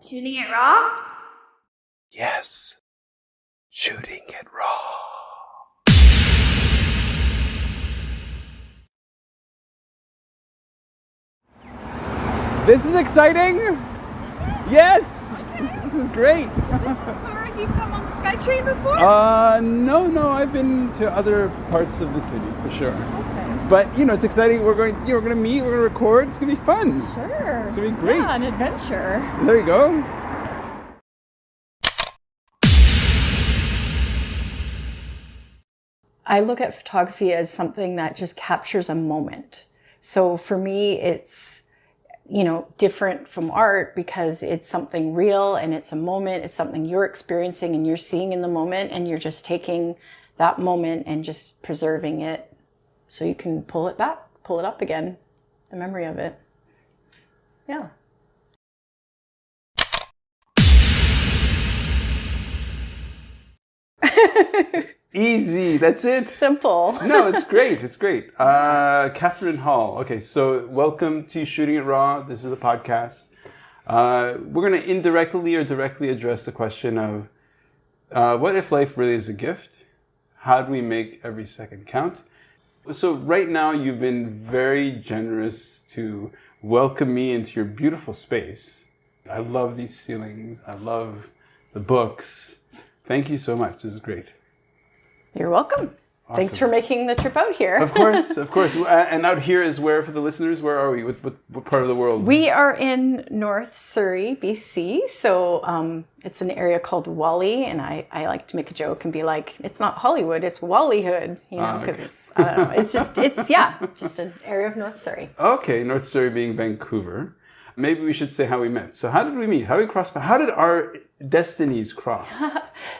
Shooting it raw? Yes. Shooting it raw. This is exciting. Yes. Okay. This is great. Is this as far as you've come on the SkyTrain before? No. I've been to other parts of the city for sure. Okay. But you know, it's exciting. We're going to meet. We're going to record. It's going to be fun. Sure. It's going to be great. Yeah, an adventure. There you go. I look at photography as something that just captures a moment. So for me, it's, different from art because it's something real and it's a moment. It's something you're experiencing and you're seeing in the moment, and you're just taking that moment and just preserving it so you can pull it up again, the memory of it. Yeah. Easy. That's it. Simple. No, it's great. It's great. Catherine Hall. Okay, so welcome to Shooting It Raw. This is a podcast. We're going to indirectly or directly address the question of what if life really is a gift? How do we make every second count? So right now you've been very generous to welcome me into your beautiful space. I love these ceilings. I love the books. Thank you so much. This is great. You're welcome. Awesome. Thanks for making the trip out here. Of course. And out here is where, for the listeners, where are we? What part of the world? We are in North Surrey, BC. So it's an area called Wally. And I like to make a joke and be like, it's not Hollywood, it's Wallyhood. Because okay. it's, I don't know, it's just an area of North Surrey. Okay, North Surrey being Vancouver. Maybe we should say how we met. So how did we meet? How did we cross? How did our destinies cross?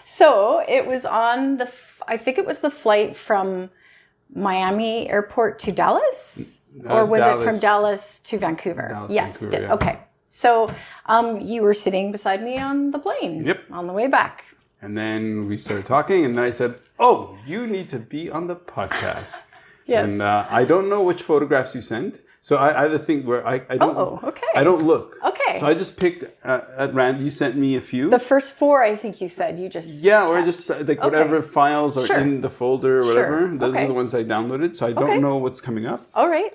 So it was on I think it was the flight from Miami airport to Dallas, or was Dallas. it from Dallas to Vancouver? Dallas, yes. Vancouver, yeah. Okay. So you were sitting beside me on the plane. Yep. On the way back. And then we started talking, and then I said, "Oh, you need to be on the podcast." Yes. And I don't know which photographs you sent. So I either think where I don't. Oh, okay. I don't look. Okay. So I just picked at random. You sent me a few. The first four, I think you said you just or kept. just like whatever files are Sure. in the folder or whatever. Sure. Those Okay. are the ones I downloaded. So I don't know what's coming up. All right.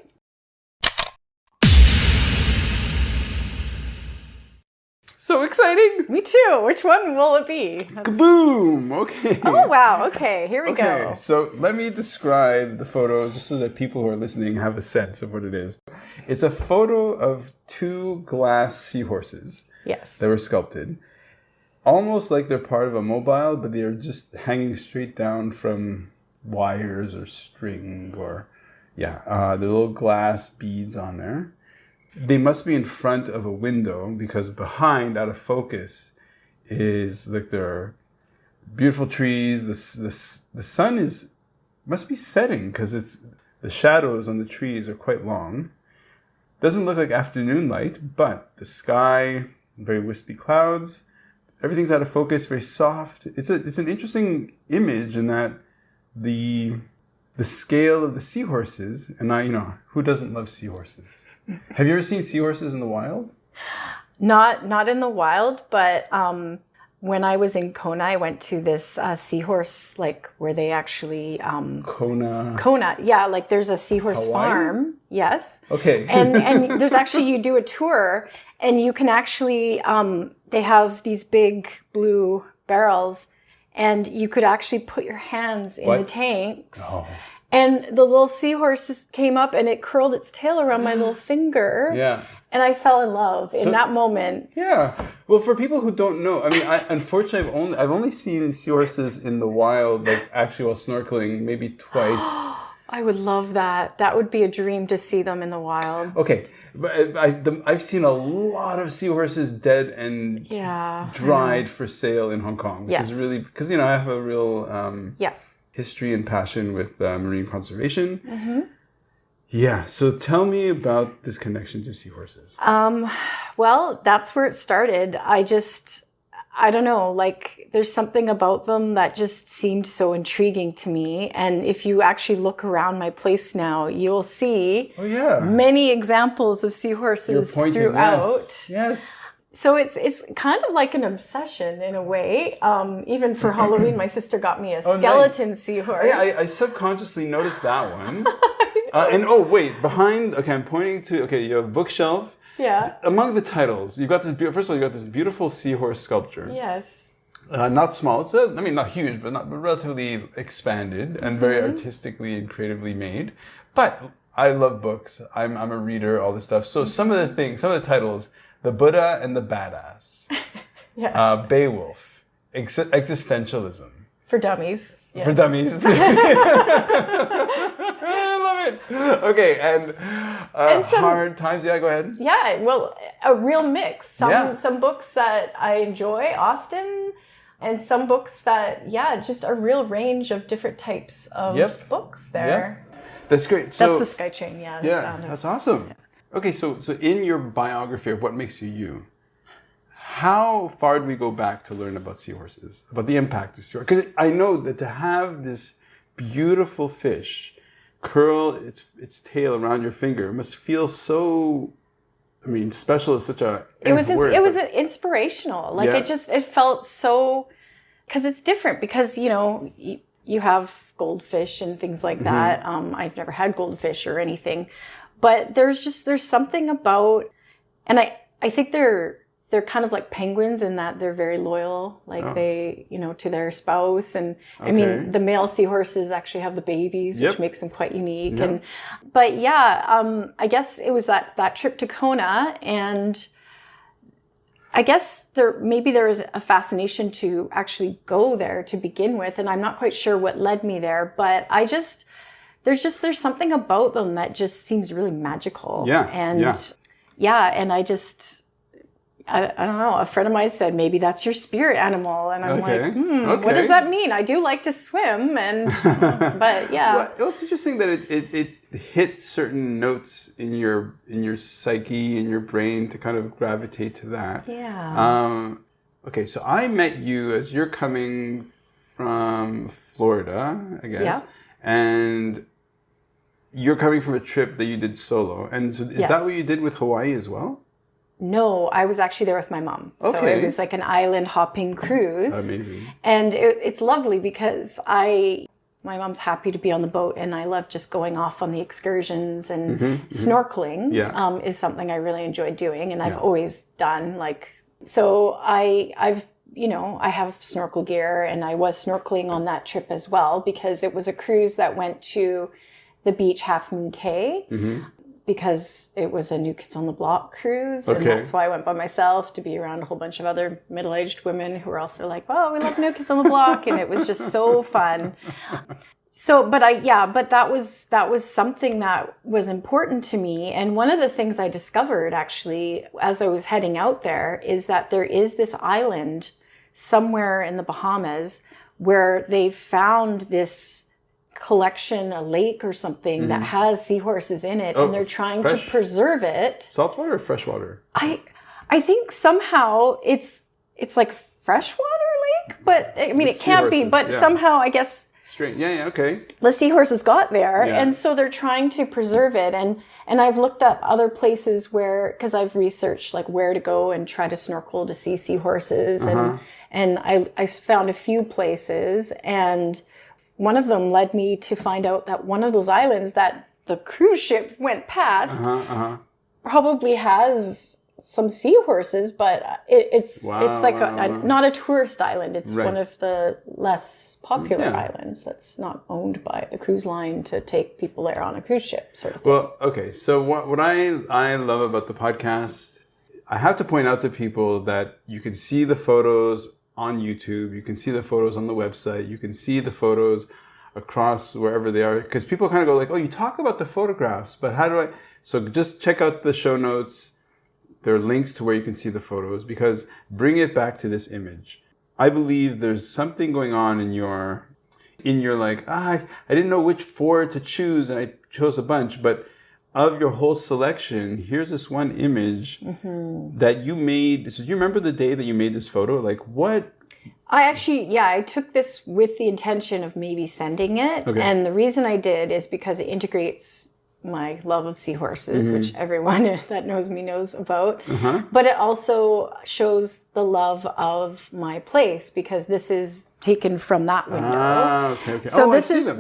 So exciting! Me too. Which one will it be? Kaboom! Okay. Oh, wow. Okay. Here we go. So let me describe the photos just so that people who are listening have a sense of what it is. It's a photo of two glass seahorses Yes. that were sculpted. Almost like they're part of a mobile, but they're just hanging straight down from wires or string or, there are little glass beads on there. They must be in front of a window because behind, out of focus, is like there are beautiful trees. The sun must be setting because the shadows on the trees are quite long. Doesn't look like afternoon light, but the sky, very wispy clouds. Everything's out of focus, very soft. It's an interesting image in that the scale of the seahorses, and who doesn't love seahorses? Have you ever seen seahorses in the wild? Not in the wild, but when I was in Kona, I went to this seahorse, where they actually Kona, yeah, there's a seahorse Hawaii? farm. Yes. Okay. and there's actually, you do a tour and you can actually they have these big blue barrels and you could actually put your hands in the tanks. Oh. And the little seahorse came up and it curled its tail around my little finger. Yeah. And I fell in love in that moment. Yeah. Well, for people who don't know, unfortunately, I've only seen seahorses in the wild, actually while snorkeling, maybe twice. I would love that. That would be a dream to see them in the wild. Okay, but I've seen a lot of seahorses dead and dried for sale in Hong Kong, which is really because I have a real history and passion with marine conservation. Mm-hmm. Yeah, so tell me about this connection to seahorses. Well, that's where it started. I don't know, there's something about them that just seemed so intriguing to me. And if you actually look around my place now, you'll see many examples of seahorses throughout. Yes. So it's kind of like an obsession in a way. Even for Halloween, my sister got me a skeleton seahorse. Yeah, I subconsciously noticed that one. And wait, behind. Okay, I'm pointing to. Okay, you have a bookshelf. Yeah. Among the titles, you got this. First of all, you got this beautiful seahorse sculpture. Yes. Not small. It's not huge, but relatively expanded and very artistically and creatively made. But I love books. I'm a reader. All this stuff. So some of the titles. The Buddha and the Badass. Yeah. Beowulf. Existentialism. For dummies. Yes. For dummies. I love it. Okay, and some, Hard Times. Yeah, go ahead. Yeah, well, a real mix. Some books that I enjoy, Austen, and some books that, just a real range of different types of books there. Yep. That's great. So, that's the Sky Chain, that's awesome. Yeah. Okay, so in your biography of what makes you you, how far do we go back to learn about seahorses, about the impact of seahorses? Because I know that to have this beautiful fish curl its tail around your finger must feel so, special is such a word. It was inspirational. Like it felt so, because it's different because, you have goldfish and things like that. I've never had goldfish or anything. But there's something about, and I think they're kind of like penguins in that they're very loyal, they, to their spouse. And the male seahorses actually have the babies, which makes them quite unique. Yep. I guess it was that trip to Kona, and I guess there is a fascination to actually go there to begin with. And I'm not quite sure what led me there, but there's something about them that just seems really magical. And I don't know. A friend of mine said, maybe that's your spirit animal. And I'm like, what does that mean? I do like to swim. But yeah. Well, it's interesting that it hit certain notes in your psyche, in your brain to kind of gravitate to that. Yeah. Okay. So I met you as you're coming from Florida, I guess. Yeah. And you're coming from a trip that you did solo. And so is that what you did with Hawaii as well? No, I was actually there with my mom. Okay. So it was like an island hopping cruise. Amazing. And it's lovely because my mom's happy to be on the boat, and I love just going off on the excursions, and snorkeling is something I really enjoy doing, and I've always done. So I have snorkel gear, and I was snorkeling on that trip as well because it was a cruise that went to the beach Half Moon Cay because it was a New Kids on the Block cruise. Okay. And that's why I went by myself, to be around a whole bunch of other middle-aged women who were also like, oh, we love New Kids on the Block. And it was just so fun. So, but that was something that was important to me. And one of the things I discovered actually, as I was heading out there, is that there is this island somewhere in the Bahamas where they found this collection, a lake or something that has seahorses in it, and they're trying to preserve it. Saltwater or freshwater? I think somehow it's like freshwater lake, but it can't be, but somehow I guess straight. Yeah, okay. The seahorses got there, and so they're trying to preserve it. And I've looked up other places where, because I've researched where to go and try to snorkel to see seahorses, and I found a few places, and one of them led me to find out that one of those islands that the cruise ship went past probably has some seahorses, but it's like not a tourist island. It's one of the less popular islands that's not owned by the cruise line to take people there on a cruise ship, sort of thing. Well, okay. So what I love about the podcast, I have to point out to people that you can see the photos on YouTube, you can see the photos on the website, you can see the photos across wherever they are, because people kind of go like, oh, you talk about the photographs, but how do I? So just check out the show notes. There are links to where you can see the photos, because bring it back to this image. I believe there's something going on in your I didn't know which 4 to choose, and I chose a bunch, but of your whole selection, here's this one image that you made. So do you remember the day that you made this photo? Like what? I took this with the intention of maybe sending it. Okay. And the reason I did is because it integrates my love of seahorses, which everyone that knows me knows about. Uh-huh. But it also shows the love of my place, because this is taken from that window. Ah, okay. So I see them.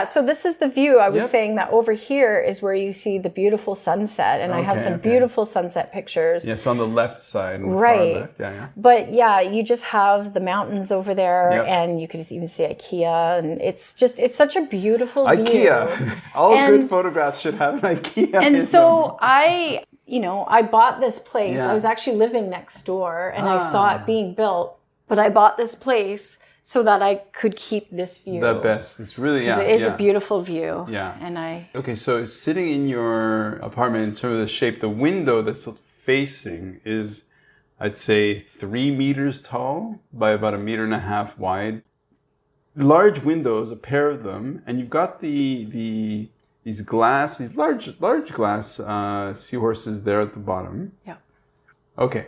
so this is the view. I was Yep. saying that over here is where you see the beautiful sunset, and I have some beautiful sunset pictures. Yes, on the left side. On the Right. far left. Yeah. But yeah, you just have the mountains over there, Yep. and you could just even see IKEA, and it's such a beautiful view. IKEA. All And- good photographs should have an IKEA. And in so I bought this place. Yeah. I was actually living next door, and I saw it being built, but I bought this place so that I could keep this view. the best. It's really, yeah. It is yeah. a beautiful view. Yeah. And Okay, so sitting in your apartment, in terms of the shape, the window that's facing is, I'd say, 3 meters tall by about 1.5 meters wide. Large windows, a pair of them, and you've got these large glass seahorses there at the bottom. Yeah. Okay.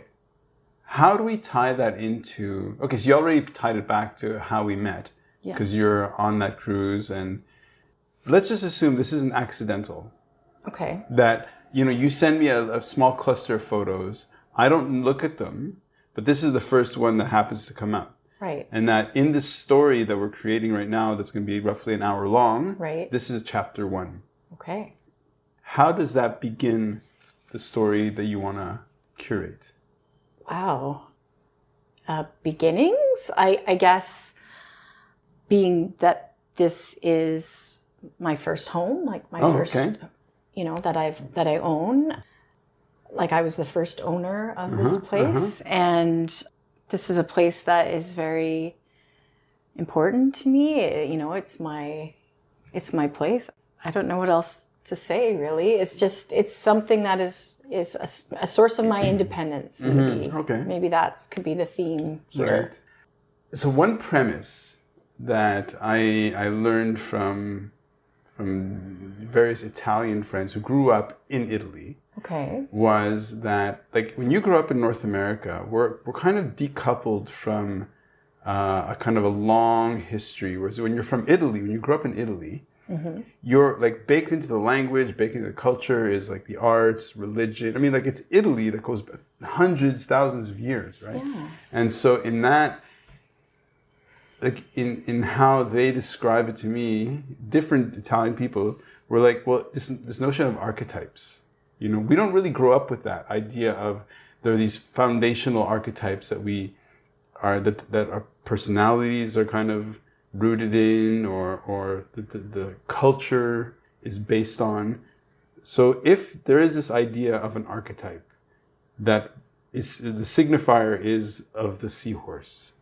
How do we tie that into... Okay, so you already tied it back to how we met. Yes. Because you're on that cruise, and let's just assume this isn't accidental. Okay. That, you send me a small cluster of photos. I don't look at them, but this is the first one that happens to come up. Right. And that in this story that we're creating right now, that's going to be roughly an hour long, Right. this is chapter 1. Okay. How does that begin the story that you want to curate? Wow. Beginnings? I guess being that this is my first home, like my first, okay. that I own. Like I was the first owner of this place. And this is a place that is very important to me. It's my place. I don't know what else to say, really. It's something that is a source of my independence, maybe. Okay. Maybe could be the theme here. Right. So one premise that I learned from various Italian friends who grew up in Italy Okay. was that, like, when you grow up in North America, we're kind of decoupled from a kind of a long history. Whereas when you're from Italy, when you grow up in Italy, you're like baked into the language, baked into the culture is like the arts, religion. I mean, like it's Italy that goes back hundreds, thousands of years, right? Yeah. And so in that, like in how they describe it to me, different Italian people were like, well, this notion of archetypes, we don't really grow up with that idea of there are these foundational archetypes that that our personalities are kind of rooted in, or the culture is based on. So if there is this idea of an archetype that is the signifier is of the seahorse,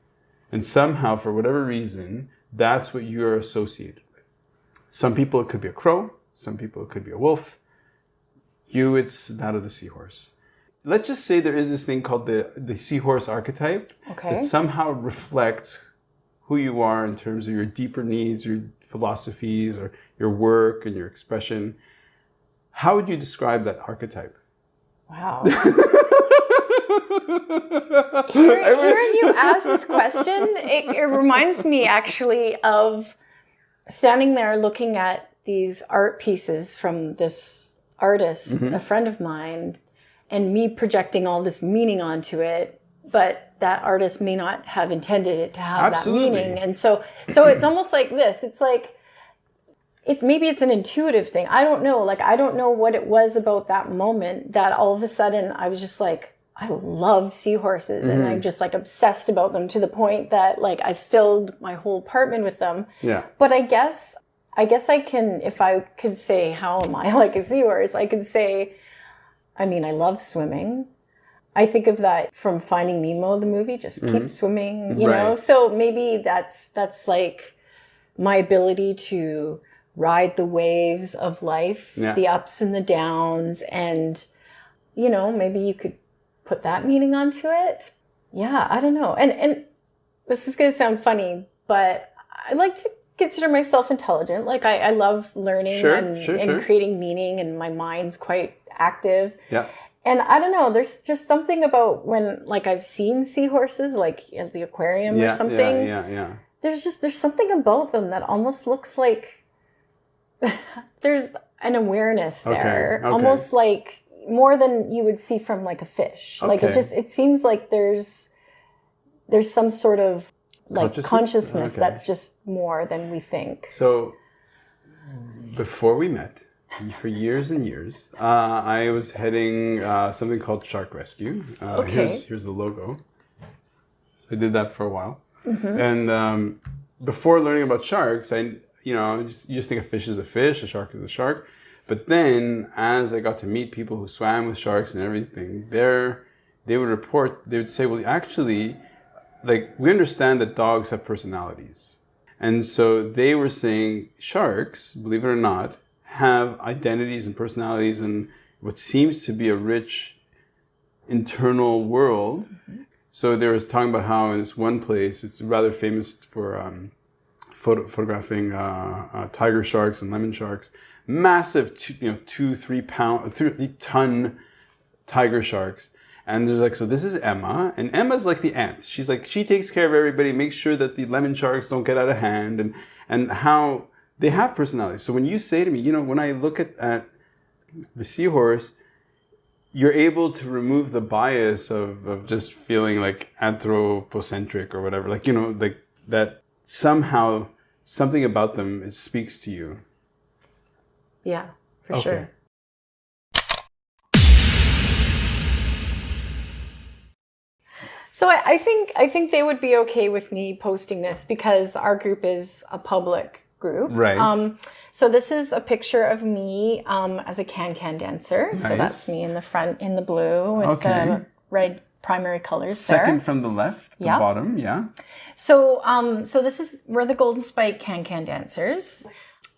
and somehow for whatever reason that's what you're associated with. Some people it could be a crow, some people it could be a wolf. It's that of the seahorse. Let's just say there is this thing called the seahorse archetype that somehow reflects who you are in terms of your deeper needs, your philosophies, or your work and your expression. How would you describe that archetype? Wow. Hearing you ask this question, it reminds me actually of standing there looking at these art pieces from this artist, a friend of mine, and me projecting all this meaning onto it, but that artist may not have intended it to have Absolutely. that meaning. And so it's almost like this. It's like, maybe it's an intuitive thing. I don't know. Like, I don't know what it was about that moment that all of a sudden I was just like, I love seahorses, and I'm just like obsessed about them to the point that like I filled my whole apartment with them. Yeah. But I guess I can, if I could say, how am I like a seahorse? I could say, I love swimming. I think of that from Finding Nemo, the movie, just keep swimming, you know? So maybe that's like my ability to ride the waves of life, the ups and the downs. And, maybe you could put that meaning onto it. Yeah, I don't know. And this is going to sound funny, but I like to consider myself intelligent. Like I love learning and creating meaning, and my mind's quite active. Yeah. And I don't know, there's just something about when, like, I've seen seahorses, like at the aquarium or something. Yeah. There's something about them that almost looks like there's an awareness there, Okay. almost like more than you would see from like a fish. Like it seems like there's some sort of like consciousness that's just more than we think. So before we met, for years and years, I was heading something called Shark Rescue. Here's the logo. So I did that for a while. And before learning about sharks, you just think a fish is a fish, a shark is a shark. But then, as I got to meet people who swam with sharks and everything, they would say, well, actually, like, we understand that dogs have personalities. And so they were saying sharks, believe it or not, have identities and personalities and what seems to be a rich internal world. So they was talking about how in this one place, it's rather famous for photographing tiger sharks and lemon sharks, massive 3-ton tiger sharks. And there's like, so this is Emma, and Emma's like the aunt. She's like, she takes care of everybody, makes sure that the lemon sharks don't get out of hand, and how they have personalities. So when you say to me, when I look at the seahorse, you're able to remove the bias of just feeling like anthropocentric or whatever, like, like that somehow something about them, it speaks to you. Yeah, for sure. So I think they would be okay with me posting this because our group is a public group. Right. So this is a picture of me as a can-can dancer. Nice. So that's me in the front in the blue with the red primary colors Second from the left, the bottom, yeah. So we're the Golden Spike can-can dancers.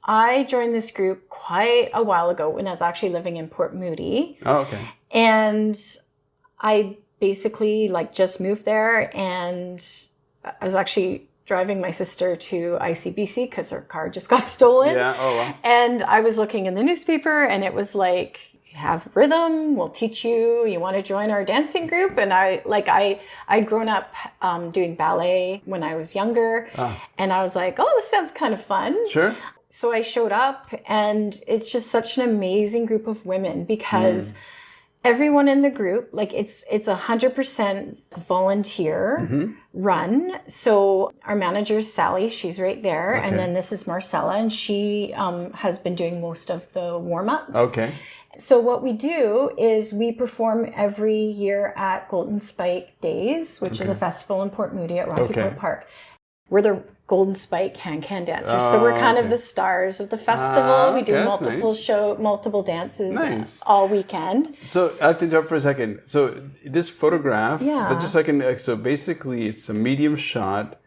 I joined this group quite a while ago when I was actually living in Port Moody. Oh, okay. And I basically just moved there, and I was actually driving my sister to ICBC because her car just got stolen. Yeah, oh wow. And I was looking in the newspaper and it was like, have rhythm, we'll teach you, you want to join our dancing group? And I'd grown up doing ballet when I was younger. And I was like, oh, this sounds kind of fun. Sure. So I showed up, and it's just such an amazing group of women because everyone in the group, it's 100% volunteer run. So our manager is Sally, she's right there. Okay. And then this is Marcella, and she has been doing most of the warm-ups. Okay. So what we do is we perform every year at Golden Spike Days, which is a festival in Port Moody at Rocky Point Park. We're the Golden Spike can-can dancers. So we're kind of the stars of the festival. We do multiple dances all weekend. So I have to interrupt for a second. So this photograph, just so I can, so basically it's a medium shot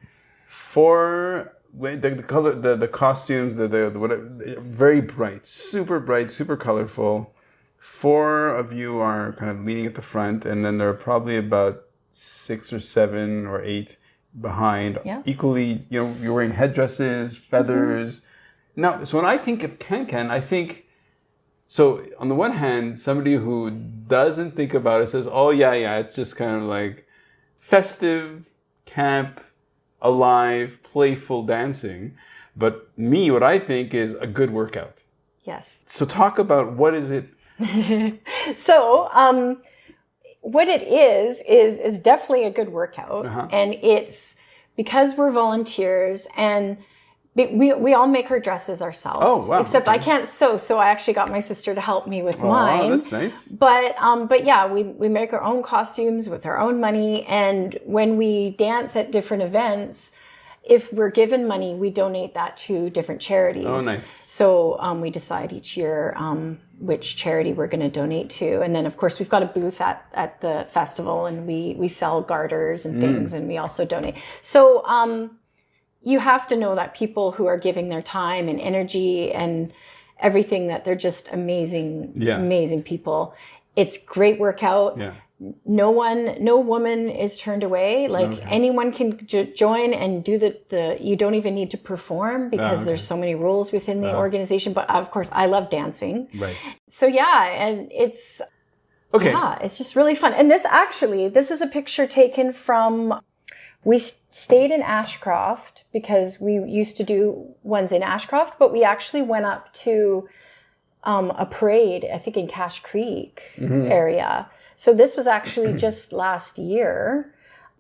for the color, the costumes, the whatever, very bright, super colorful. 4 of you are kind of leaning at the front, and then there are probably about 6 or 7 or 8 behind, equally, you're wearing headdresses, feathers. Now, so when I think of can-can, I think, so on the one hand, somebody who doesn't think about it says, oh yeah, it's just kind of like festive, camp, alive, playful dancing. But me, what I think is a good workout. Yes. So talk about what is it? So, what it is definitely a good workout. And it's because we're volunteers, and we all make our dresses ourselves. Oh, wow. Except I can't sew, so I actually got my sister to help me with mine. Oh, that's nice. But yeah, we make our own costumes with our own money, and when we dance at different events, if we're given money, we donate that to different charities. Oh, nice. So we decide each year which charity we're going to donate to. And then, of course, we've got a booth at the festival, and we sell garters and things, and we also donate. So you have to know that people who are giving their time and energy and everything, that they're just amazing people. It's great workout. Yeah. No woman is turned away. Anyone can join and do you don't even need to perform because there's so many rules within the organization. But of course, I love dancing. Right. So and it's, it's just really fun. And this is a picture taken from We stayed in Ashcroft because we used to do ones in Ashcroft, but we actually went up to a parade, I think in Cache Creek area. So this was actually just last year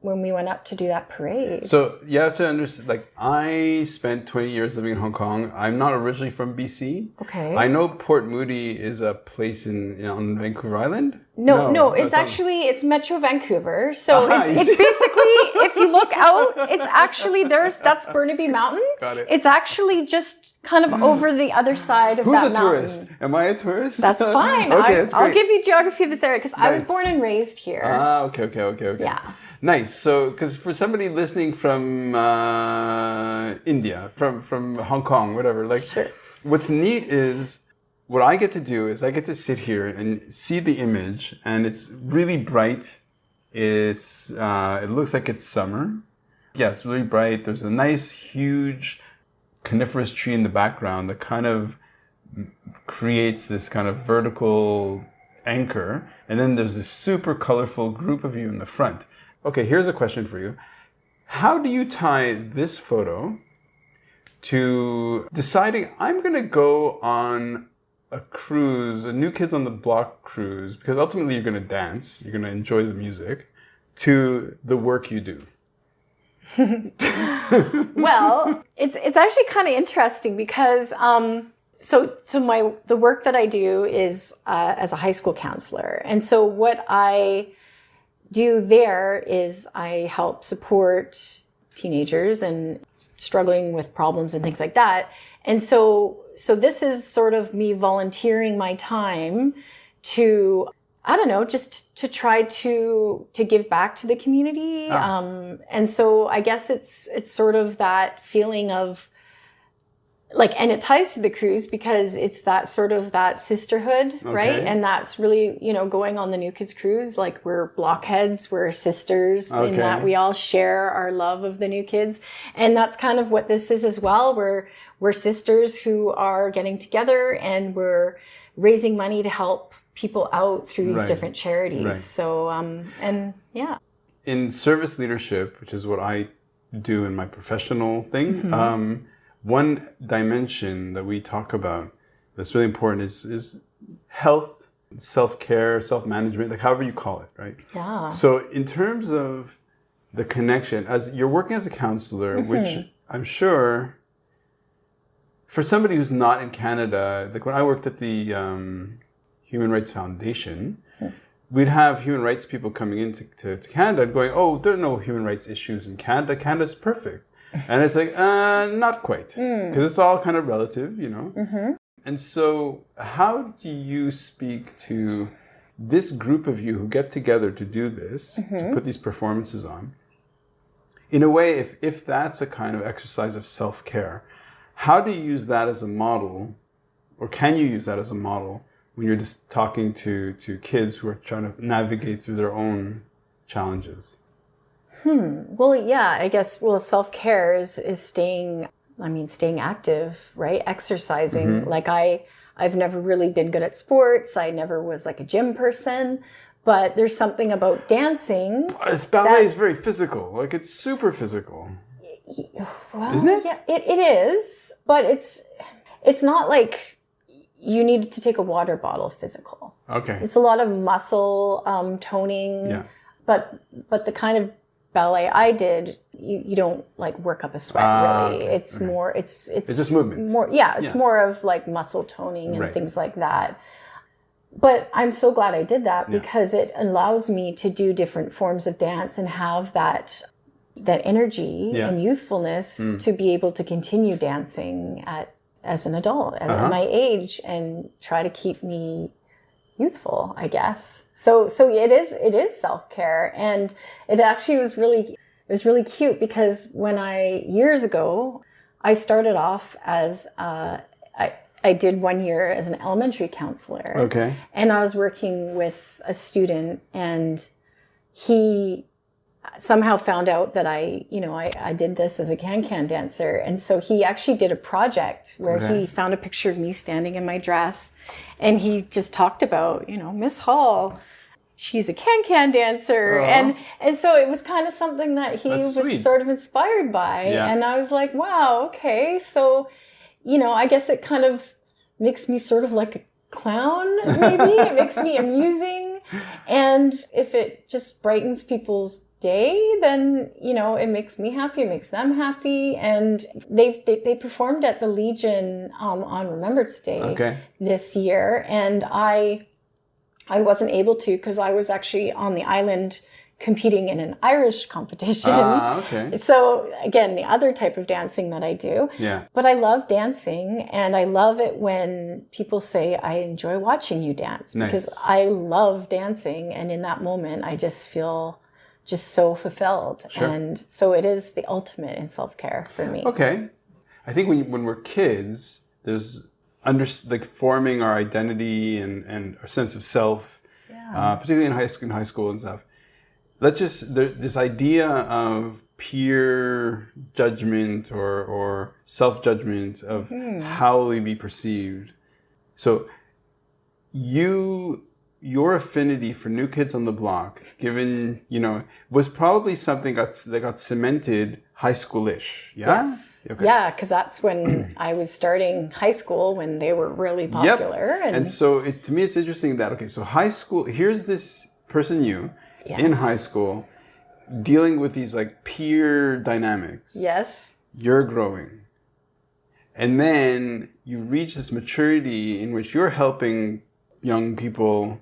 when we went up to do that parade. So you have to understand, like, I spent 20 years living in Hong Kong. I'm not originally from BC. Okay. I know Port Moody is a place on Vancouver Island. No, it's Metro Vancouver. So it's basically, if you look out, it's actually, that's Burnaby Mountain. Got it. It's actually just kind of over the other side of that mountain. Who's a tourist? Am I a tourist? That's fine. Okay, that's great. I'll give you geography of this area because I was born and raised here. Okay. Yeah. Nice. So, because for somebody listening from India, from Hong Kong, whatever, like, sure. What's neat is what I get to do is I get to sit here and see the image, and it's really bright. It looks like it's summer. Yeah, it's really bright. There's a nice, huge coniferous tree in the background that kind of creates this kind of vertical anchor, and then there's this super colorful group of you in the front. Okay, here's a question for you. How do you tie this photo to deciding I'm going to go on a cruise, a New Kids on the Block cruise, because ultimately you're going to dance, you're going to enjoy the music, to the work you do? Well, it's actually kind of interesting because the work that I do is as a high school counselor, and so what I do there is I help support teenagers and struggling with problems and things like that. And so this is sort of me volunteering my time to, I don't know, just to try to give back to the community. And so I guess it's sort of that feeling of like, and it ties to the cruise because it's that sort of that sisterhood, right? And that's really, going on the New Kids cruise, like we're blockheads, we're sisters in that we all share our love of the New Kids. And that's kind of what this is as well. We're sisters who are getting together and we're raising money to help people out through these different charities. Right. So, and yeah. In service leadership, which is what I do in my professional thing, one dimension that we talk about that's really important is health, self-care, self-management, like however you call it, right? Yeah. So in terms of the connection, as you're working as a counselor, which I'm sure for somebody who's not in Canada, like when I worked at the Human Rights Foundation, we'd have human rights people coming into to Canada and going, oh, there are no human rights issues in Canada. Canada's perfect. And it's like, not quite. Because it's all kind of relative, And so how do you speak to this group of you who get together to do this, to put these performances on? In a way, if that's a kind of exercise of self-care, how do you use that as a model, or can you use that as a model when you're just talking to kids who are trying to navigate through their own challenges? Well, yeah, I guess, self-care is staying active, right? Exercising. Like I've never really been good at sports. I never was like a gym person, but there's something about dancing. Ballet is very physical. Like it's super physical. Well, isn't it? Yeah, it is, but it's not like you need to take a water bottle physical. Okay. It's a lot of muscle toning. Yeah. But the kind of ballet I did, you don't like work up a sweat really. Okay. It's more it's just movement. It's more of like muscle toning and things like that. But I'm so glad I did that because it allows me to do different forms of dance and have that energy and youthfulness to be able to continue dancing as an adult at my age and try to keep me youthful, I guess. So it is self-care, and it actually was really cute because when years ago I started off as I did 1 year as an elementary counselor. Okay. And I was working with a student, and he somehow found out that I did this as a can-can dancer. And so he actually did a project where he found a picture of me standing in my dress, and he just talked about, Miss Hall, she's a can-can dancer. Oh. And so it was kind of something that he That's was sweet. sort of inspired by. Yeah. And I was like, wow, okay. So, you know, I guess it kind of makes me sort of like a clown, maybe. It makes me amusing. And if it just brightens people's day, then, you know, it makes me happy, it makes them happy. And they performed at the Legion on Remembrance Day this year. And I wasn't able to because I was actually on the island competing in an Irish competition. Okay. So again, the other type of dancing that I do. Yeah. But I love dancing, and I love it when people say, I enjoy watching you dance, because I love dancing. And in that moment, I just feel just so fulfilled. Sure. And so it is the ultimate in self-care for me. Okay. I think when we're kids, there's like forming our identity and our sense of self, particularly in high school and stuff. This idea of peer judgment or self-judgment of how will we be perceived. So your affinity for New Kids on the Block, given, you know, was probably something that got cemented high school-ish. Yeah? Yes. Okay. Yeah, because that's when I was starting high school, when they were really popular. Yep. And so to me, it's interesting that, okay, so high school, here's this person in high school dealing with these like peer dynamics. Yes. You're growing. And then you reach this maturity in which you're helping young people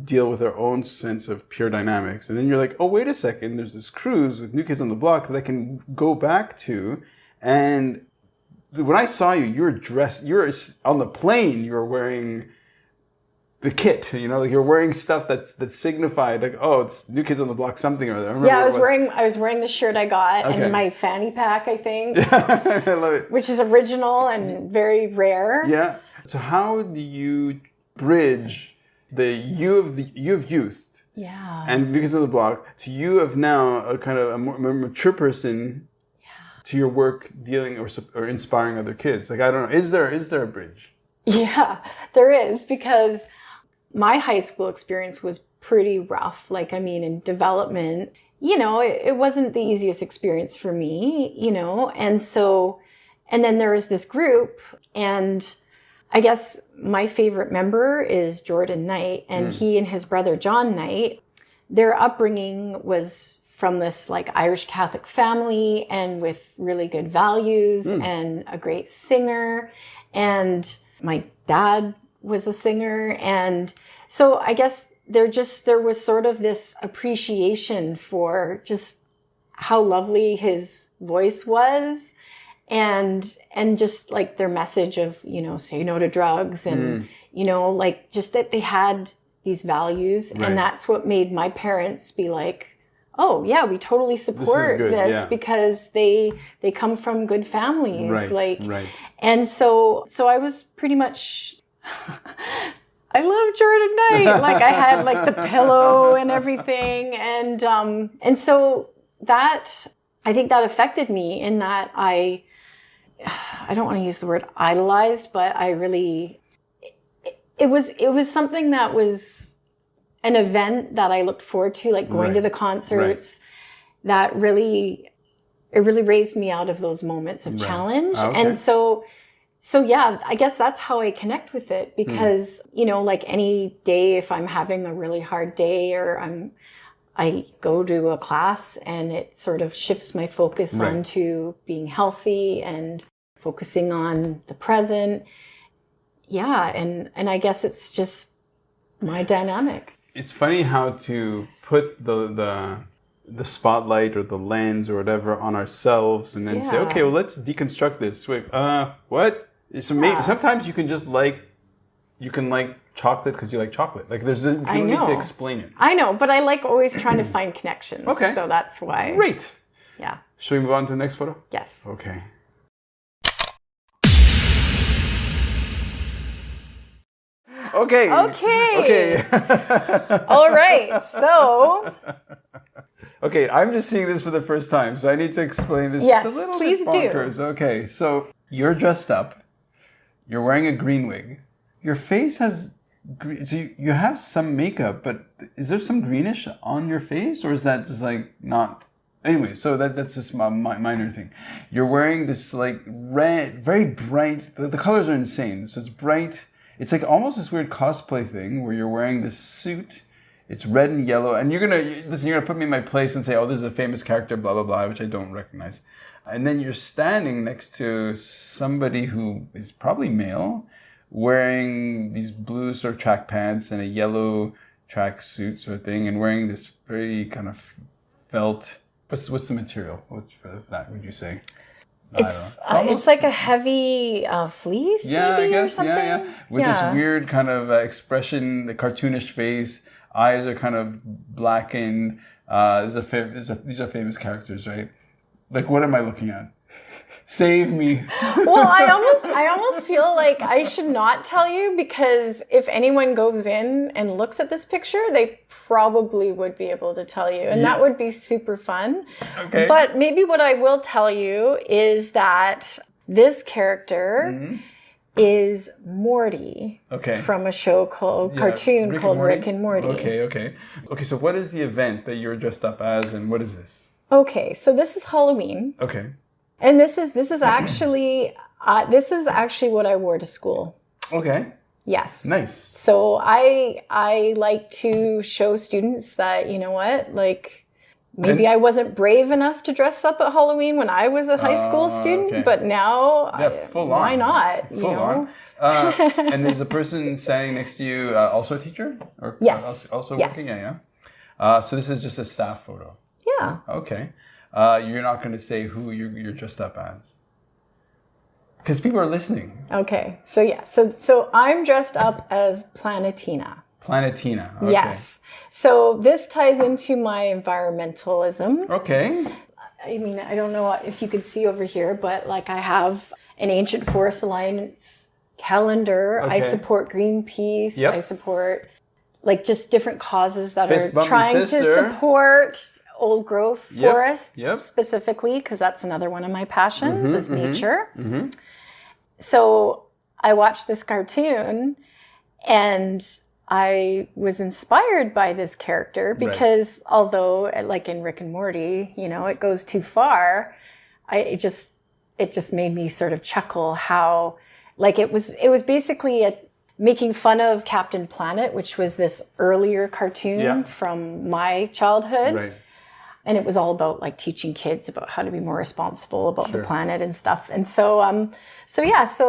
deal with their own sense of peer dynamics. And then you're like, oh, wait a second, there's this cruise with New Kids on the Block that I can go back to. And when I saw you, you were on the plane, you were wearing the kit, you know, like you're wearing stuff that signified like, oh, it's New Kids on the Block, something or other. I was wearing the shirt I got and my fanny pack, I think. I love it. Which is original and very rare. Yeah. So how do you bridge the you of youth and New Kids on the Block to you of now a kind of a more mature person to your work dealing or inspiring other kids? Like, I don't know, is there a bridge? Yeah, there is, because my high school experience was pretty rough. Like, I mean, in development, you know, it wasn't the easiest experience for me, you know, and then there was this group, and I guess my favorite member is Jordan Knight, and he and his brother John Knight, their upbringing was from this like Irish Catholic family and with really good values and a great singer. And my dad was a singer. And so I guess there was sort of this appreciation for just how lovely his voice was. And just like their message of, you know, say no to drugs and, you know, like just that they had these values. Right. And that's what made my parents be like, oh yeah, we totally support this because they come from good families. Right. And so I was pretty much, I love Jordan Knight. Like I had like the pillow and everything. And so that, I think that affected me in that I don't want to use the word idolized, but I really, it was something that was an event that I looked forward to, like going to the concerts that really raised me out of those moments of challenge. Okay. And so yeah, I guess that's how I connect with it, because, you know, like any day, if I'm having a really hard day or I go to a class and it sort of shifts my focus onto being healthy and focusing on the present. Yeah. And I guess it's just my dynamic. It's funny how to put the spotlight or the lens or whatever on ourselves and then say, okay, well, let's deconstruct this. Wait, what? So maybe sometimes you can just like chocolate because you like chocolate. Like you don't need to explain it. I know, but I like always trying to find connections. Okay. So that's why. Great. Yeah. Should we move on to the next photo? Yes. Okay. Okay. All right. So. Okay, I'm just seeing this for the first time, so I need to explain this. Yes, it's a little please bit bonkers. Do. Okay, so you're dressed up. You're wearing a green wig. Your face has So you have some makeup, but is there some greenish on your face, or is that just like not? Anyway, so that's just my minor thing. You're wearing this like red, very bright. The colors are insane. So it's bright. It's like almost this weird cosplay thing where you're wearing this suit. It's red and yellow, and you're gonna put me in my place and say, "Oh, this is a famous character," blah blah blah, which I don't recognize. And then you're standing next to somebody who is probably male, wearing these blue sort of track pants and a yellow track suit sort of thing, and wearing this very kind of felt. What's the material? What for that would you say? It's like a heavy fleece, maybe, or something. Yeah. With this weird kind of expression, the cartoonish face, eyes are kind of blackened. These are famous characters, right? Like, what am I looking at? Save me. Well, I almost feel like I should not tell you, because if anyone goes in and looks at this picture, they probably would be able to tell you, and that would be super fun. Okay. But maybe what I will tell you is that this character is Morty. Okay. From a show cartoon called Rick and Morty. Okay. So what is the event that you're dressed up as, and what is this? Okay, so this is Halloween. Okay. And this is actually what I wore to school. Okay. Yes. Nice. So I like to show students that, you know what, like maybe I wasn't brave enough to dress up at Halloween when I was a high school student, but now why not? Full on. And is the person standing next to you also a teacher? Or yes. Also working? Yes. Yeah. So this is just a staff photo. Yeah. Okay. You're not going to say who you're dressed up as, because people are listening. Okay. So yeah. So I'm dressed up as Planetina. Planetina. Okay. Yes. So this ties into my environmentalism. Okay. I mean, I don't know if you could see over here, but like I have an Ancient Forest Alliance calendar. Okay. I support Greenpeace. Yep. I support like just different causes that are trying to support old growth forests specifically, because that's another one of my passions is nature. Mm-hmm. So I watched this cartoon and I was inspired by this character because although like in Rick and Morty, you know, it goes too far, it just made me sort of chuckle how like it was basically making fun of Captain Planet, which was this earlier cartoon from my childhood. Right. And it was all about like teaching kids about how to be more responsible about the planet and stuff. And so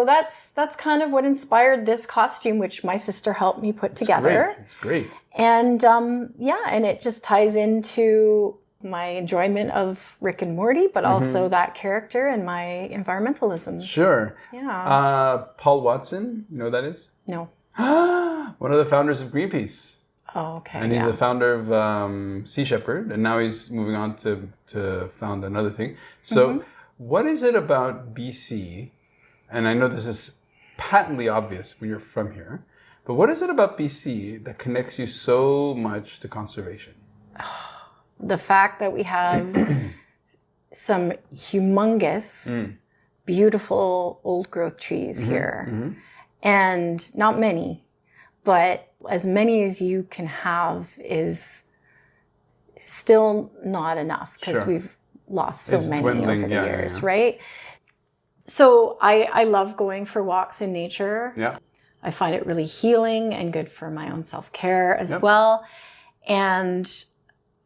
that's kind of what inspired this costume, which my sister helped me put together. It's great. And and it just ties into my enjoyment of Rick and Morty, but also that character and my environmentalism. Sure. Yeah. Paul Watson, you know who that is? No. One of the founders of Greenpeace. Oh, okay. And he's a founder of Sea Shepherd, and now he's moving on to found another thing. So what is it about BC, and I know this is patently obvious when you're from here, but what is it about BC that connects you so much to conservation? The fact that we have some humongous, beautiful old growth trees here. And not many, but as many as you can have is still not enough because we've lost so many over the years, right? So I love going for walks in nature. Yeah. I find it really healing and good for my own self-care as well. And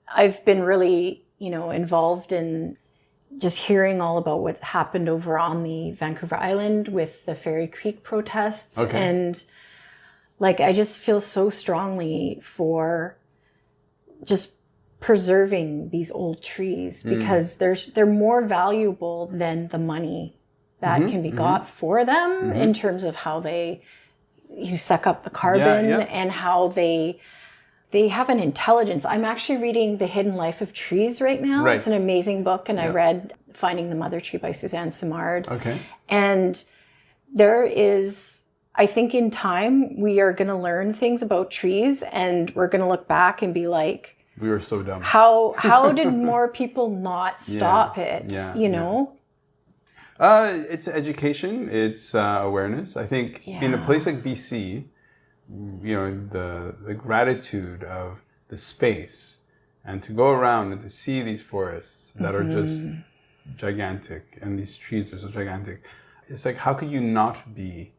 I've been really, involved in just hearing all about what happened over on the Vancouver Island with the Fairy Creek protests. Okay. And like, I just feel so strongly for just preserving these old trees because they're more valuable than the money that can be got for them in terms of how you suck up the carbon and how they have an intelligence. I'm actually reading The Hidden Life of Trees right now. Right. It's an amazing book, and I read Finding the Mother Tree by Suzanne Simard. Okay. And there is, I think in time, we are going to learn things about trees, and we're going to look back and be like, we were so dumb. How did more people not stop it? You know? It's education. It's awareness. I think in a place like BC, the gratitude of the space, and to go around and to see these forests that are just gigantic, and these trees are so gigantic. It's like, how could you not be?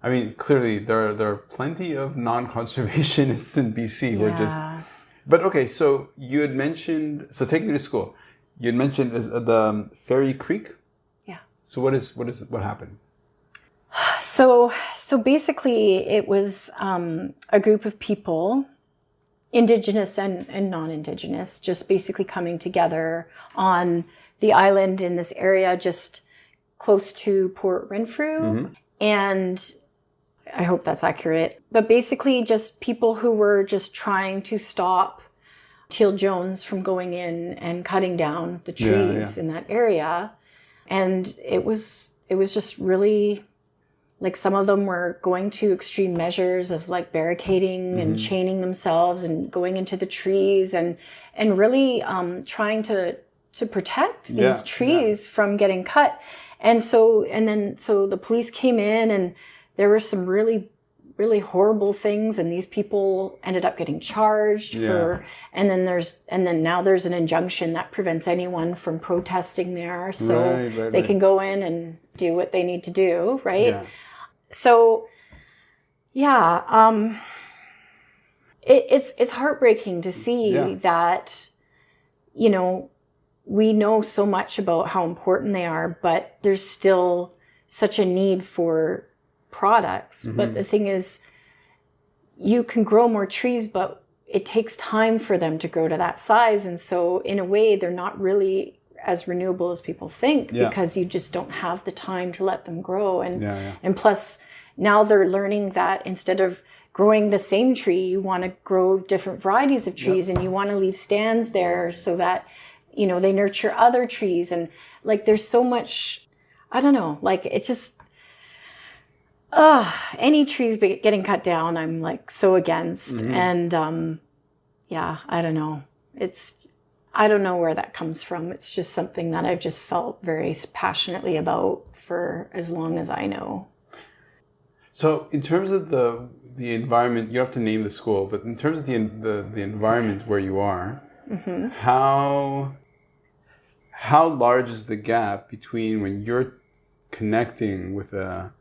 I mean, clearly there are plenty of non-conservationists in BC who are just. But okay, so you had mentioned. So take me to school. You had mentioned the Ferry Creek. Yeah. So what happened? So basically, it was a group of people, Indigenous and non-Indigenous, just basically coming together on the island in this area, just close to Port Renfrew. And I hope that's accurate. But basically just people who were just trying to stop Teal Jones from going in and cutting down the trees in that area. And it was just really, like, some of them were going to extreme measures of like barricading and chaining themselves and going into the trees and really trying to protect these trees from getting cut. And so the police came in, and there were some really, really horrible things, and these people ended up getting charged for, and then now there's an injunction that prevents anyone from protesting there. So they can go in and do what they need to do, right? Yeah. So, it's heartbreaking to see that, we know so much about how important they are, but there's still such a need for products. But the thing is, you can grow more trees, but it takes time for them to grow to that size. And so in a way, they're not really as renewable as people think, because you just don't have the time to let them grow. And plus, now they're learning that instead of growing the same tree, you want to grow different varieties of trees, and you want to leave stands there so that, they nurture other trees. And like, there's so much, I don't know, like, it just, any trees getting cut down, I'm like so against. And I don't know. I don't know where that comes from. It's just something that I've just felt very passionately about for as long as I know. So in terms of the environment, you have to name the school, but in terms of the environment where you are, how large is the gap between when you're connecting with a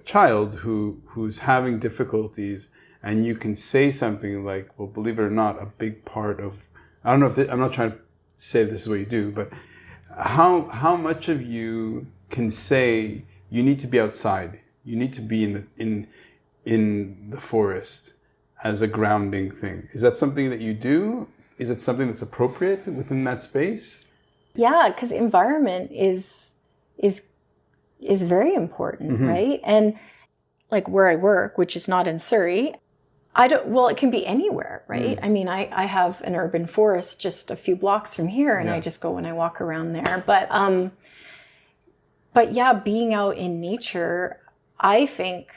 child who's having difficulties, and you can say something like, well, believe it or not, a big part of, I don't know if I'm not trying to say this is what you do, but how much of you can say you need to be outside, you need to be in the forest as a grounding thing? Is that something that you do? Is it something that's appropriate within that space? Yeah, because environment is very important, right? And like where I work, which is not in Surrey, it can be anywhere, right? I mean, I have an urban forest just a few blocks from here, and I just go and I walk around there. But yeah, being out in nature, I think,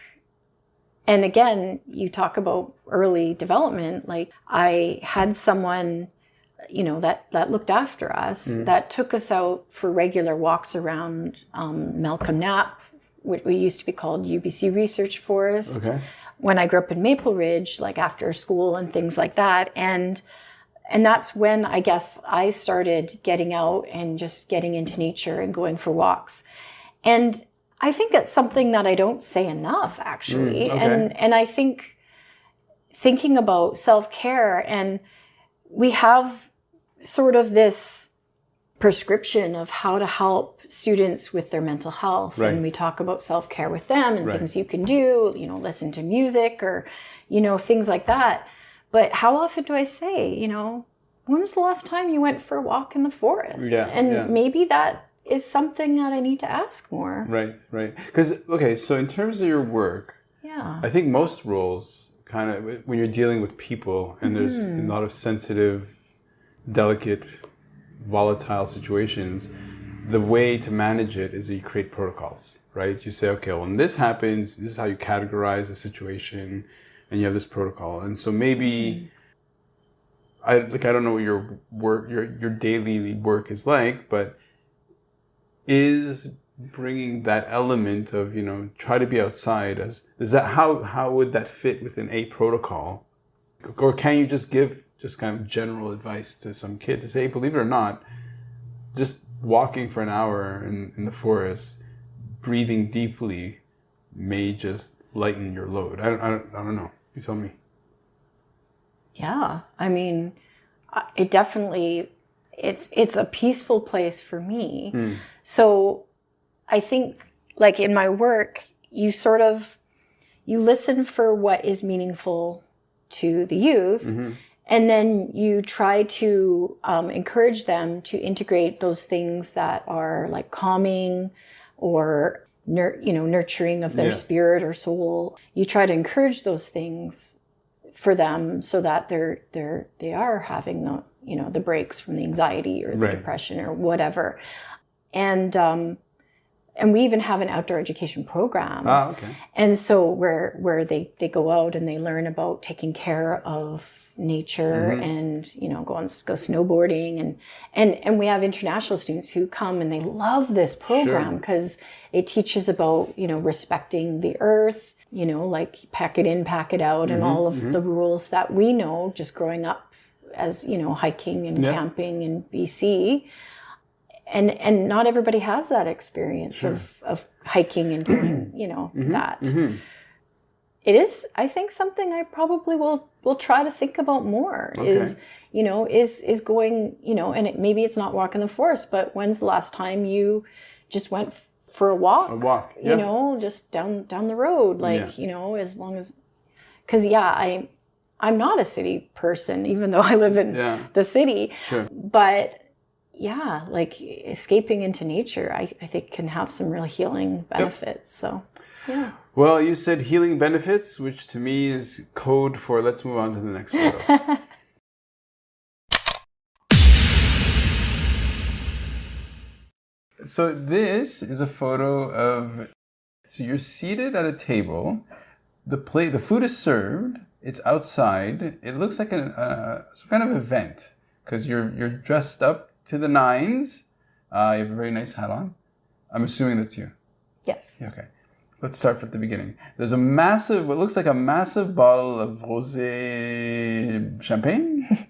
and again, you talk about early development, like I had someone, that looked after us, that took us out for regular walks around Malcolm Knapp, what used to be called UBC Research Forest. Okay. When I grew up in Maple Ridge, like after school and things like that. And that's when I guess I started getting out and just getting into nature and going for walks. And I think it's something that I don't say enough, actually. Okay. And I think thinking about self-care, and we have sort of this prescription of how to help students with their mental health. Right. And we talk about self-care with them and things you can do, listen to music or, things like that. But how often do I say, when was the last time you went for a walk in the forest? Yeah, and maybe that is something that I need to ask more. Right. Because, so in terms of your work, I think most roles kind of, when you're dealing with people and there's a lot of sensitive, delicate, volatile situations, the way to manage it is that you create protocols, right? You say, okay, when this happens, this is how you categorize the situation, and you have this protocol. And so maybe, I don't know what your work, your daily work is like, but is bringing that element of, try to be outside, how would that fit within a protocol? Or can you just give just kind of general advice to some kid to say, hey, believe it or not, just walking for an hour in the forest, breathing deeply may just lighten your load. I don't know. You tell me. Yeah, I mean, it definitely, it's a peaceful place for me. So I think, like in my work, you listen for what is meaningful to the youth, and then you try to encourage them to integrate those things that are like calming or nurturing of their spirit or soul. You try to encourage those things for them so that they are having the breaks from the anxiety or the depression or whatever. And we even have an outdoor education program. Okay. And so where they go out and they learn about taking care of nature and go snowboarding and we have international students who come and they love this program because it teaches about respecting the earth, like pack it in, pack it out, and all of the rules that we know just growing up as hiking and camping in BC. And not everybody has that experience of hiking and doing, that. It is, I think, something I probably will try to think about more is going, and maybe it's not walking the forest, but when's the last time you just went for a walk? Just down the road, as long as, because I'm not a city person, even though I live in the city, but yeah, like escaping into nature, I think can have some real healing benefits. So, yeah. Well, you said healing benefits, which to me is code for let's move on to the next photo. So this is a photo of, so you're seated at a table, the food is served, it's outside, it looks like some kind of event, because you're dressed up to the nines. You have a very nice hat on. I'm assuming that's you. Yes. Okay. Let's start from the beginning. There's what looks like a massive bottle of rosé champagne.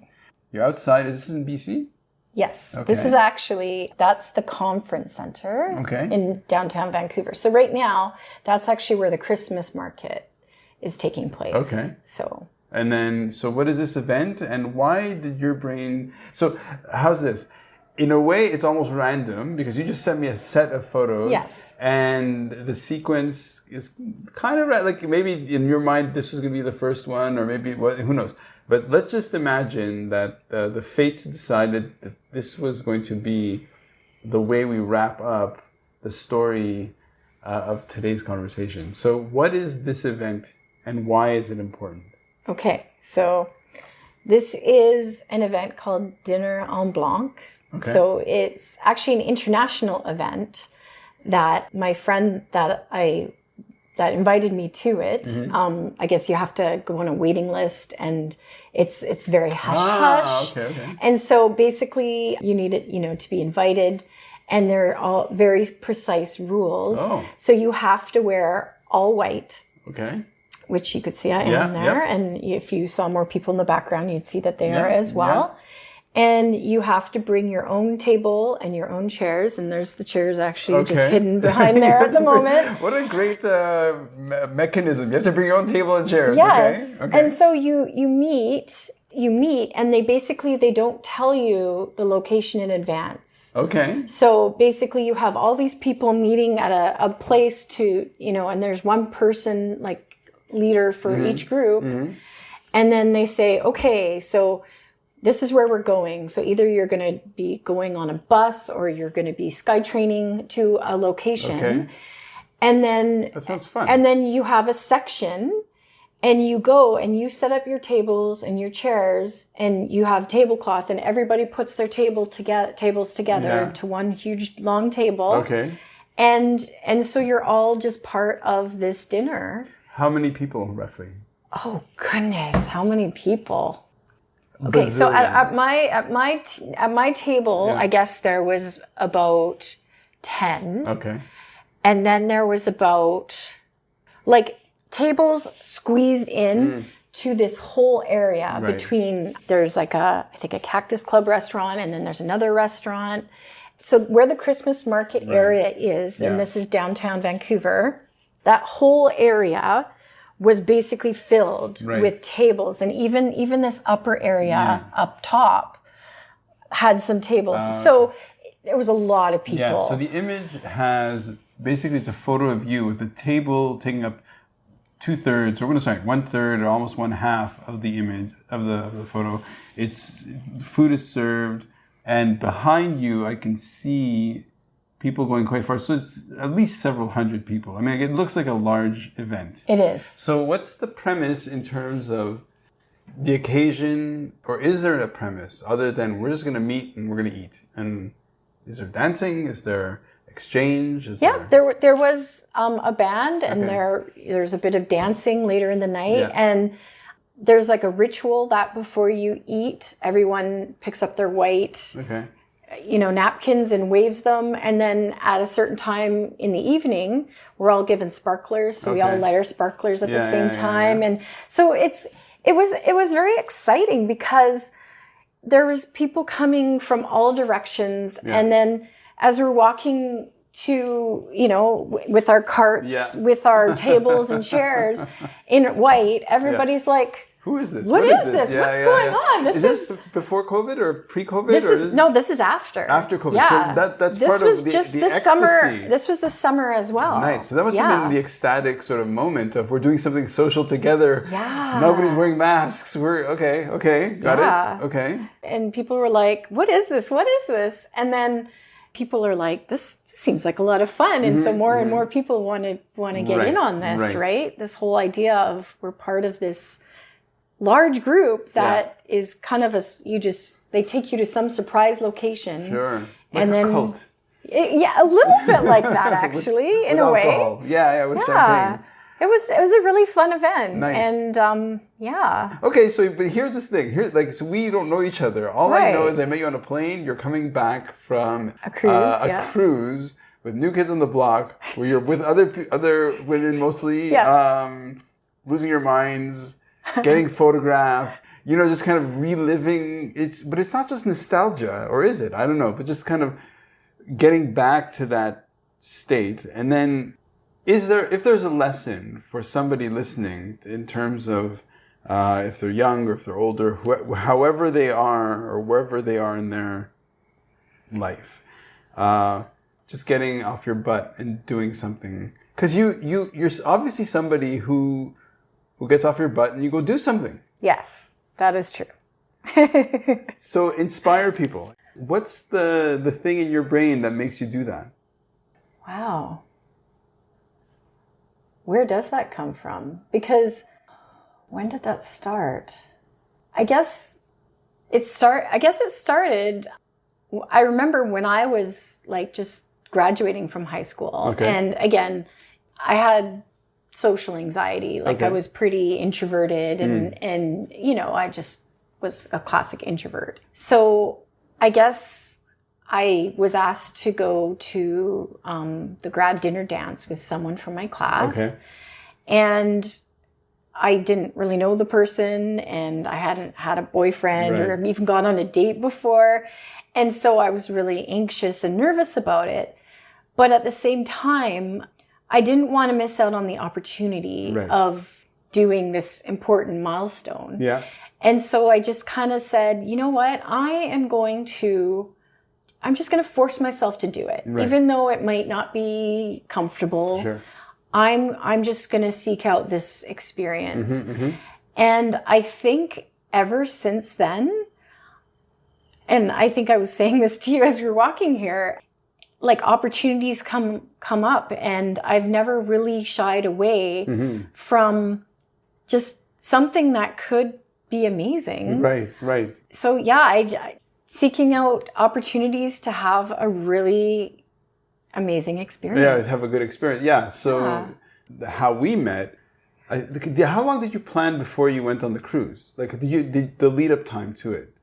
You're outside. Is this in BC? Yes. Okay. This is that's the conference center in downtown Vancouver. So right now, that's actually where the Christmas market is taking place. Okay. And then, so what is this event and why did your brain... So how's this? In a way, it's almost random because you just sent me a set of photos. Yes. And the sequence is kind of like maybe in your mind, this was going to be the first one or maybe, who knows? But let's just imagine that the fates decided that this was going to be the way we wrap up the story of today's conversation. So what is this event and why is it important? Okay, so this is an event called Dinner en Blanc. Okay. So it's actually an international event that my friend that invited me to it. I guess you have to go on a waiting list, and it's very hush hush. Okay. And so basically, you need it, to be invited, and there are all very precise rules. Oh. So you have to wear all white. Okay. Which you could see I am there. Yep. And if you saw more people in the background, you'd see that they are as well. Yeah. And you have to bring your own table and your own chairs. And there's the chairs actually just hidden behind there at the moment. What a great mechanism. You have to bring your own table and chairs. Yes. Okay. And so you meet, and they don't tell you the location in advance. Okay. So basically you have all these people meeting at a place to, and there's one person like leader for each group. And then they say, okay, so this is where we're going. So either you're going to be going on a bus or you're going to be sky training to a location. Okay. And then that sounds fun. And then you have a section and you go and you set up your tables and your chairs and you have tablecloth and everybody puts their tables together to one huge long table. Okay. And so you're all just part of this dinner. How many people roughly? Oh goodness, how many people? Okay, so at my table, I guess there was about 10. Okay. And then there was about like tables squeezed in to this whole area between, there's like I think a Cactus Club restaurant, and then there's another restaurant. So where the Christmas market area is, and this is downtown Vancouver, that whole area was basically filled with tables. And even this upper area up top had some tables. So there was a lot of people. Yeah, so the image has, basically it's a photo of you with the table taking up 2/3, or 1/3, or almost 1/2 of the image, of the photo. It's, food is served, and behind you I can see people going quite far. So it's at least several hundred people. I mean, it looks like a large event. It is. So what's the premise in terms of the occasion, or is there a premise other than we're just going to meet and we're going to eat? And is there dancing? Is there exchange? There was a band, and there's a bit of dancing later in the night, and there's like a ritual that before you eat, everyone picks up their white napkins and waves them, and then at a certain time in the evening, we're all given sparklers, so we all light our sparklers at the same time. And so it was very exciting because there was people coming from all directions, and then as we're walking to, with our carts, with our tables and chairs in white, everybody's like, who is this? What is this? What's going on? Is this before COVID or pre-COVID? This is after. After COVID. Yeah. So that's part of the ecstasy. Summer. This was the summer as well. Nice. So that must have been the ecstatic sort of moment of we're doing something social together. Yeah. Nobody's wearing masks. We're okay. Got it. Okay. And people were like, what is this? What is this? And then people are like, this seems like a lot of fun. And so more and more people want to get in on this, right? This whole idea of we're part of this large group that is kind of they take you to some surprise location. Sure. Like and a then cult. A little bit like that actually, in a alcohol. way. Yeah, with champagne. It was a really fun event. Nice. And Okay, but here's this thing. So we don't know each other. All I know is I met you on a plane. You're coming back from a cruise. Cruise with New Kids on the Block, where you're with other women mostly, losing your minds, getting photographed. Just kind of reliving. But it's not just nostalgia, or is it? I don't know. But just kind of getting back to that state, and then. If there's a lesson for somebody listening in terms of if they're young or if they're older, however they are or wherever they are in their life, just getting off your butt and doing something, because you're obviously somebody who gets off your butt and you go do something. Yes, that is true. So inspire people. What's the thing in your brain that makes you do that? Wow. Where does that come from? Because when did that start? I guess it started, I remember when I was like just graduating from high school. Okay. And again, I had social anxiety. Like I was pretty introverted and I just was a classic introvert. So I guess I was asked to go to the grad dinner dance with someone from my class. Okay. And I didn't really know the person, and I hadn't had a boyfriend or even gone on a date before. And so I was really anxious and nervous about it. But at the same time, I didn't want to miss out on the opportunity of doing this important milestone. Yeah. And so I just kind of said, you know what, I'm just going to force myself to do it, even though it might not be comfortable. Sure. I'm just going to seek out this experience. And I think ever since then, and I think I was saying this to you as we were walking here, like opportunities come up, and I've never really shied away from just something that could be amazing. Right. So I seeking out opportunities to have a really amazing experience. Yeah, have a good experience. Yeah, so how we met, how long did you plan before you went on the cruise? Like the lead up time to it?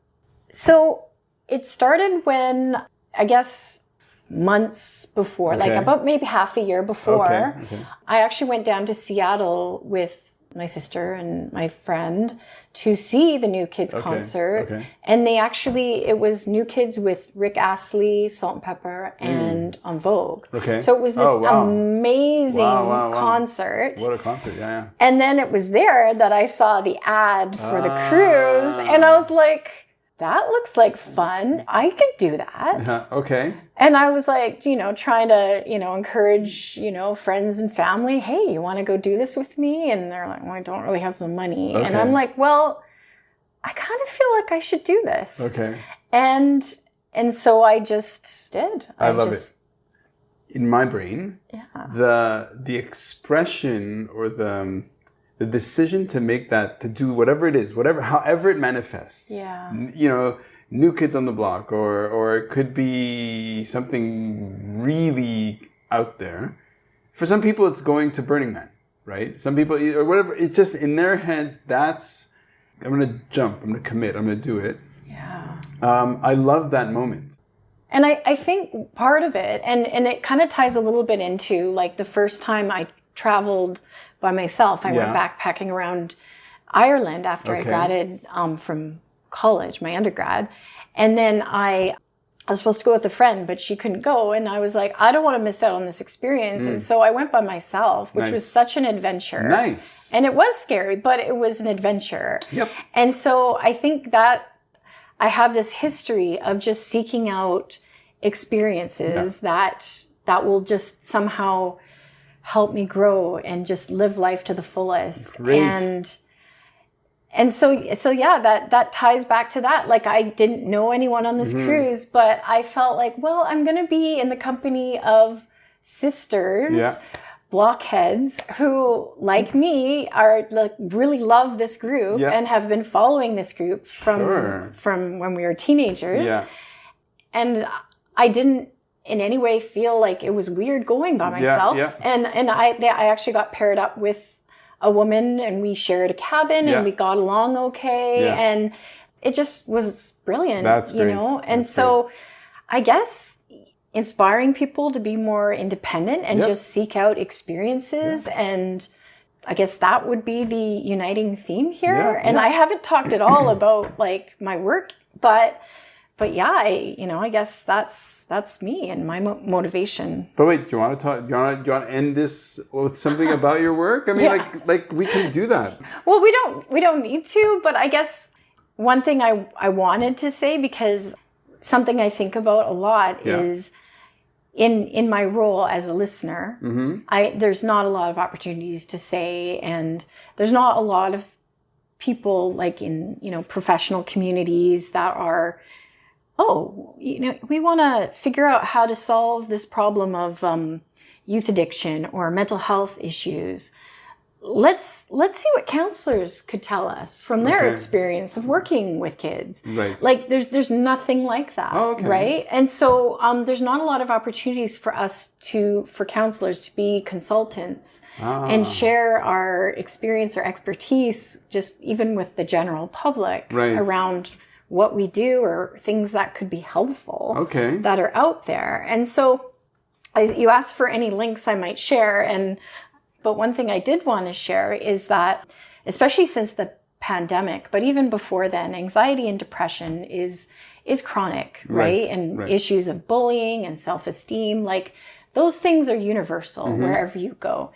So it started when, I guess, months before, like Okay. about maybe half a year before, Okay. I actually went down to Seattle with my sister and my friend to see the New Kids concert. Okay. And it was New Kids with Rick Astley, Salt and Pepper, and On Vogue. Okay. So it was this Oh, wow. amazing Wow. concert. What a concert. Yeah. And then it was there that I saw the ad for the cruise, and I was like, that looks like fun. I could do that. Okay. And I was like, trying to, encourage, friends and family, hey, you want to go do this with me? And they're like, well, I don't really have the money. Okay. And I'm like, well, I kind of feel like I should do this. Okay. And so I just did. I love it. In my brain, the expression or the decision to make that, to do whatever it is, however it manifests. Yeah. New Kids on the Block, or it could be something really out there. For some people, it's going to Burning Man, right? Some people, or whatever, it's just in their heads, I'm going to jump, I'm going to commit, I'm going to do it. Yeah. I love that moment. And I think part of it, and it kind of ties a little bit into like the first time I traveled by myself. I went backpacking around Ireland after I graduated from college, my undergrad. And then I was supposed to go with a friend, but she couldn't go. And I was like, I don't want to miss out on this experience. And so I went by myself, which was such an adventure. Nice. And it was scary, but it was an adventure. Yep. And so I think that I have this history of just seeking out experiences that will just somehow help me grow and just live life to the fullest. Great. And so yeah, that ties back to that. Like, I didn't know anyone on this cruise, but I felt like, well, I'm going to be in the company of sisters, blockheads who, like me, are like really love this group and have been following this group from when we were teenagers. Yeah. And I didn't in any way feel like it was weird going by myself. And I actually got paired up with a woman, and we shared a cabin and we got along okay. And it just was brilliant. That's great. And so I guess inspiring people to be more independent and just seek out experiences. And I guess that would be the uniting theme here. I haven't talked at all about like my work, but yeah, I guess that's me and my motivation. But wait, do you want to end this with something about your work? I mean, like we can do that. Well, we don't need to, but I guess one thing I wanted to say, because something I think about a lot is in my role as a listener, there's not a lot of opportunities to say, and there's not a lot of people like in, professional communities that are, we want to figure out how to solve this problem of youth addiction or mental health issues. Let's see what counselors could tell us from their experience of working with kids. Right. Like there's nothing like that, right? And so there's not a lot of opportunities for for counselors to be consultants and share our experience or expertise, just even with the general public around what we do or things that could be helpful that are out there. And so you asked for any links I might share, but one thing I did want to share is that, especially since the pandemic, but even before then, anxiety and depression is chronic, right? And issues of bullying and self-esteem, like those things are universal wherever you go.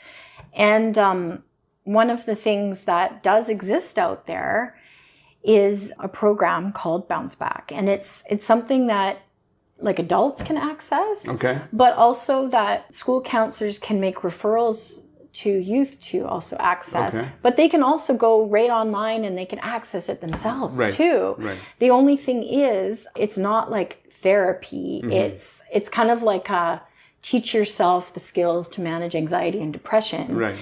And one of the things that does exist out there is a program called Bounce Back. And it's something that like adults can access, but also that school counselors can make referrals to youth to also access. But they can also go right online and they can access it themselves too. The only thing is, it's not like therapy. It's kind of like teach yourself the skills to manage anxiety and depression.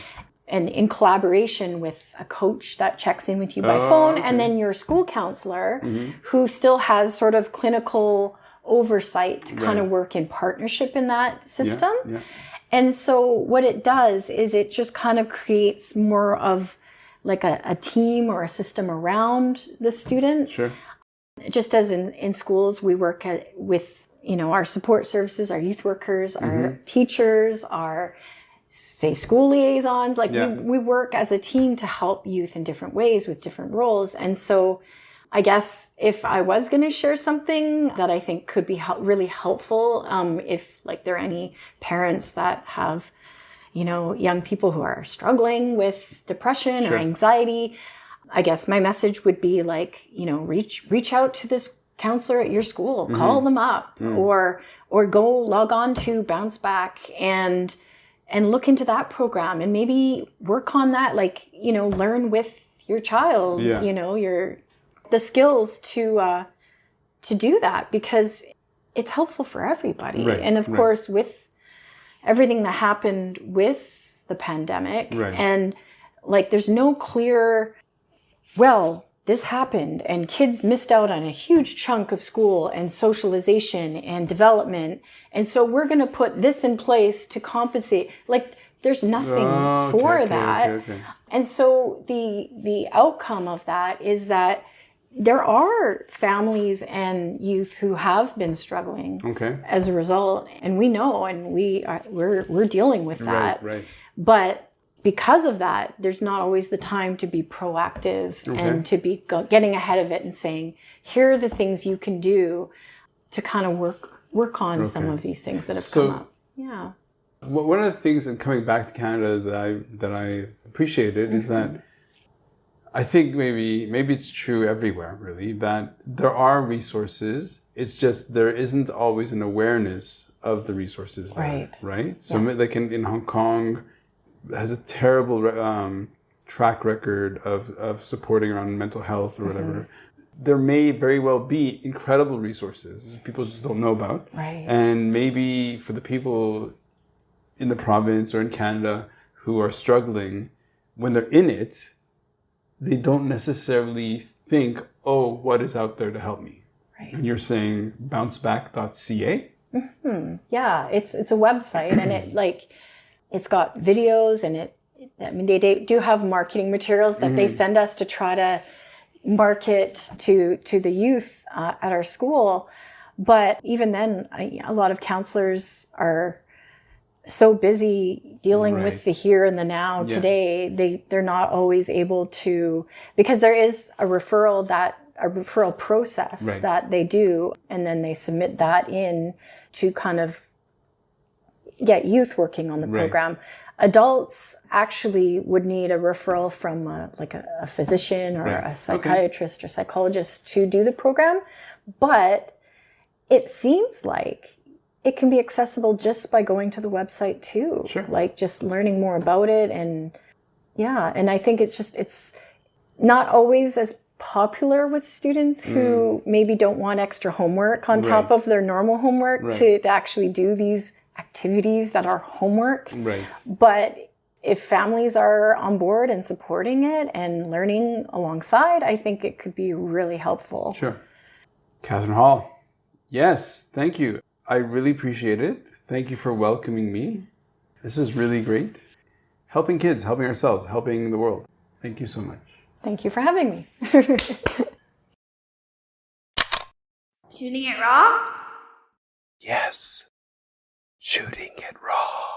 And in collaboration with a coach that checks in with you by phone, and then your school counselor who still has sort of clinical oversight to kind of work in partnership in that system. And so what it does is it just kind of creates more of like a team or a system around the student. Just as in schools, we work with our support services, our youth workers, our teachers, our safe school liaisons. Like we work as a team to help youth in different ways with different roles. And so I guess if I was going to share something that I think could be really helpful, if like there are any parents that have, young people who are struggling with depression or anxiety, I guess my message would be like, reach out to this counselor at your school, call them up, or go log on to Bounce Back and look into that program and maybe work on that, like, learn with your child, the skills to do that, because it's helpful for everybody. Right, and of course, with everything that happened with the pandemic, and like, there's no clear, well, this happened and kids missed out on a huge chunk of school and socialization and development. And so we're going to put this in place to compensate. Like, there's nothing for that. Okay. And so the outcome of that is that there are families and youth who have been struggling as a result. And we know, and we're dealing with that. Right. But because of that, there's not always the time to be proactive and to be getting ahead of it and saying, here are the things you can do to kind of work on some of these things that have come up. Yeah. One of the things, in coming back to Canada, that I appreciated is that I think maybe it's true everywhere, really, that there are resources. It's just there isn't always an awareness of the resources there, right? So like in Hong Kong, has a terrible track record of supporting around mental health or whatever. There may very well be incredible resources people just don't know about. Right. And maybe for the people in the province or in Canada who are struggling, when they're in it, they don't necessarily think, oh, what is out there to help me? Right. And you're saying bounceback.ca? Yeah, it's a website, and it's got videos, and they do have marketing materials that they send us to try to market to the youth at our school. But even then, a lot of counselors are so busy dealing with the here and the now today, they're not always able to, because there is a referral process that they do, and then they submit that in to kind of get youth working on the program. Adults actually would need a referral from a physician or a psychiatrist or psychologist to do the program, but it seems like it can be accessible just by going to the website too. Sure. Like, just learning more about it. And and I think it's not always as popular with students who maybe don't want extra homework on top of their normal homework to actually do these activities that are homework. Right. But if families are on board and supporting it and learning alongside, I think it could be really helpful. Sure. Catherine Hall. Yes, thank you. I really appreciate it. Thank you for welcoming me. This is really great. Helping kids, helping ourselves, helping the world. Thank you so much. Thank you for having me. Shooting it raw? Yes. Shooting it raw.